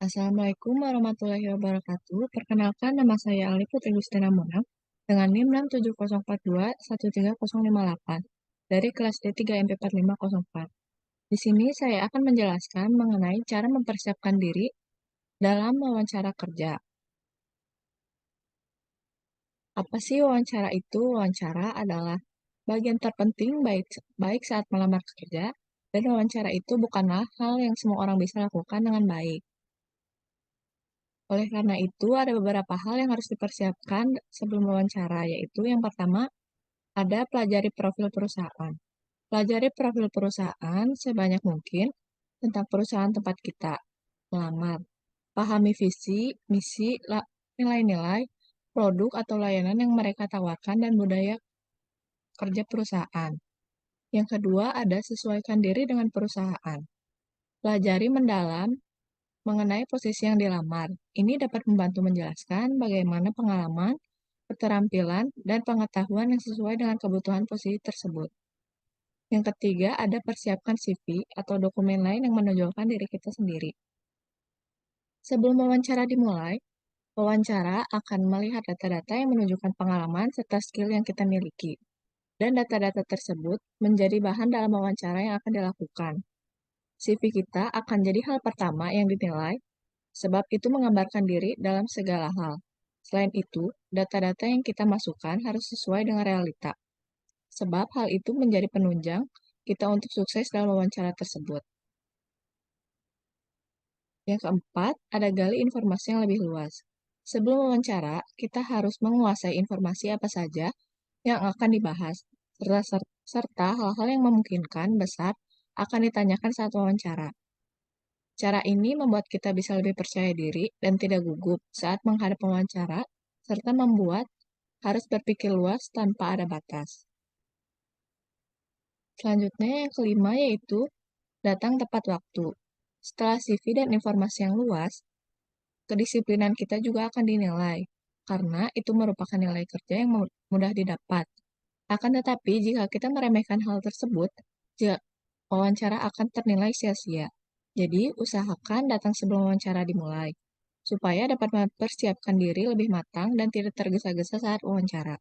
Assalamualaikum warahmatullahi wabarakatuh. Perkenalkan, nama saya Ali Putri Gustina Munaf dengan NIM 67042130058 dari kelas D3 MP4504. Di sini saya akan menjelaskan mengenai cara mempersiapkan diri dalam wawancara kerja. Apa sih wawancara itu? Wawancara adalah bagian terpenting baik saat melamar kerja, dan wawancara itu bukanlah hal yang semua orang bisa lakukan dengan baik. Oleh karena itu, ada beberapa hal yang harus dipersiapkan sebelum wawancara, yaitu yang pertama, ada pelajari profil perusahaan. Pelajari profil perusahaan sebanyak mungkin tentang perusahaan tempat kita melamar. Pahami visi, misi, nilai-nilai, produk atau layanan yang mereka tawarkan, dan budaya kerja perusahaan. Yang kedua, ada sesuaikan diri dengan perusahaan. Pelajari mendalam mengenai posisi yang dilamar. Ini dapat membantu menjelaskan bagaimana pengalaman, keterampilan, dan pengetahuan yang sesuai dengan kebutuhan posisi tersebut. Yang ketiga, ada persiapkan CV atau dokumen lain yang menunjukkan diri kita sendiri. Sebelum wawancara dimulai, wawancara akan melihat data-data yang menunjukkan pengalaman serta skill yang kita miliki. Dan data-data tersebut menjadi bahan dalam wawancara yang akan dilakukan. CV kita akan jadi hal pertama yang dinilai, sebab itu menggambarkan diri dalam segala hal. Selain itu, data-data yang kita masukkan harus sesuai dengan realita, sebab hal itu menjadi penunjang kita untuk sukses dalam wawancara tersebut. Yang keempat, ada gali informasi yang lebih luas. Sebelum wawancara, kita harus menguasai informasi apa saja yang akan dibahas, serta hal-hal yang memungkinkan besar akan ditanyakan saat wawancara. Cara ini membuat kita bisa lebih percaya diri dan tidak gugup saat menghadap wawancara, serta membuat harus berpikir luas tanpa ada batas. Selanjutnya, yang kelima yaitu datang tepat waktu. Setelah CV dan informasi yang luas, kedisiplinan kita juga akan dinilai, karena itu merupakan nilai kerja yang mudah didapat. Akan tetapi, jika kita meremehkan hal tersebut, wawancara akan ternilai sia-sia. Jadi, usahakan datang sebelum wawancara dimulai, supaya dapat mempersiapkan diri lebih matang dan tidak tergesa-gesa saat wawancara.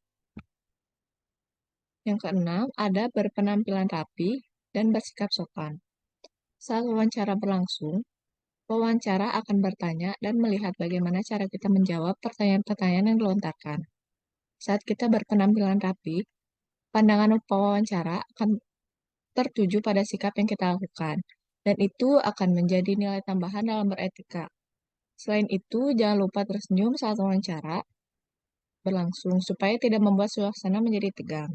Yang keenam, ada berpenampilan rapi dan bersikap sopan. Saat wawancara berlangsung, wawancara akan bertanya dan melihat bagaimana cara kita menjawab pertanyaan-pertanyaan yang dilontarkan. Saat kita berpenampilan rapi, pandangan pewawancara akan tertuju pada sikap yang kita lakukan, dan itu akan menjadi nilai tambahan dalam beretika. Selain itu, jangan lupa tersenyum saat wawancara berlangsung, supaya tidak membuat suasana menjadi tegang.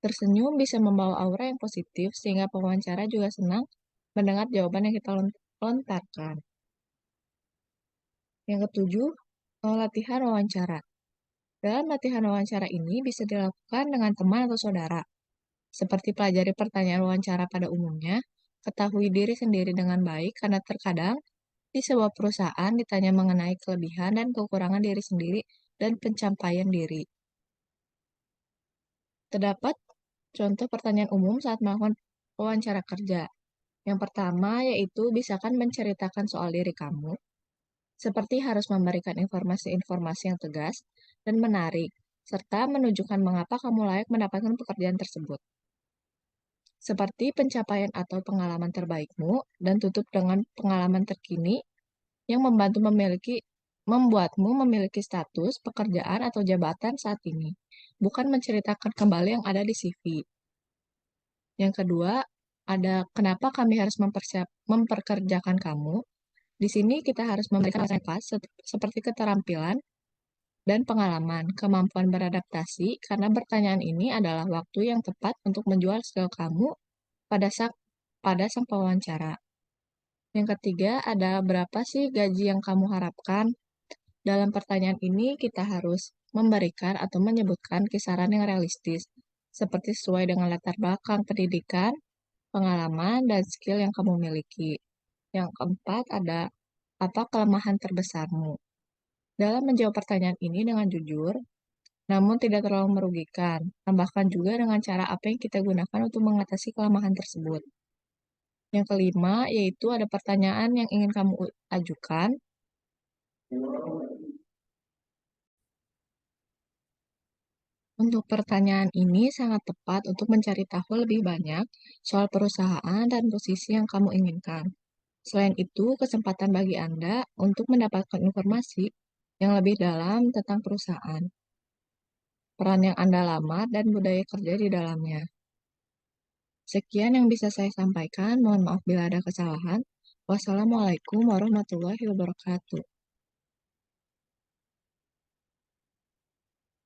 Tersenyum bisa membawa aura yang positif, sehingga pewawancara juga senang mendengar jawaban yang kita lontarkan. Yang ketujuh, latihan wawancara. Dalam latihan wawancara ini bisa dilakukan dengan teman atau saudara, seperti pelajari pertanyaan wawancara pada umumnya, ketahui diri sendiri dengan baik karena terkadang di sebuah perusahaan ditanya mengenai kelebihan dan kekurangan diri sendiri dan pencapaian diri. Terdapat contoh pertanyaan umum saat melakukan wawancara kerja. Yang pertama yaitu bisakan menceritakan soal diri kamu, seperti harus memberikan informasi-informasi yang tegas dan menarik, serta menunjukkan mengapa kamu layak mendapatkan pekerjaan tersebut. Seperti pencapaian atau pengalaman terbaikmu, dan tutup dengan pengalaman terkini yang membuatmu memiliki status, pekerjaan, atau jabatan saat ini, bukan menceritakan kembali yang ada di CV. Yang kedua, ada kenapa kami harus memperkerjakan kamu. Di sini kita harus memberikan alasan pas, seperti keterampilan dan pengalaman, kemampuan beradaptasi, karena pertanyaan ini adalah waktu yang tepat untuk menjual skill kamu pada sang pewawancara. Yang ketiga, ada berapa sih gaji yang kamu harapkan? Dalam pertanyaan ini, kita harus memberikan atau menyebutkan kisaran yang realistis, seperti sesuai dengan latar belakang pendidikan, pengalaman, dan skill yang kamu miliki. Yang keempat, ada apa kelemahan terbesarmu? Dalam menjawab pertanyaan ini dengan jujur, namun tidak terlalu merugikan. Tambahkan juga dengan cara apa yang kita gunakan untuk mengatasi kelemahan tersebut. Yang kelima, yaitu ada pertanyaan yang ingin kamu ajukan. Untuk pertanyaan ini sangat tepat untuk mencari tahu lebih banyak soal perusahaan dan posisi yang kamu inginkan. Selain itu, kesempatan bagi Anda untuk mendapatkan informasi yang lebih dalam tentang perusahaan, peran yang Anda lamar, dan budaya kerja di dalamnya. Sekian yang bisa saya sampaikan. Mohon maaf bila ada kesalahan. Wassalamualaikum warahmatullahi wabarakatuh.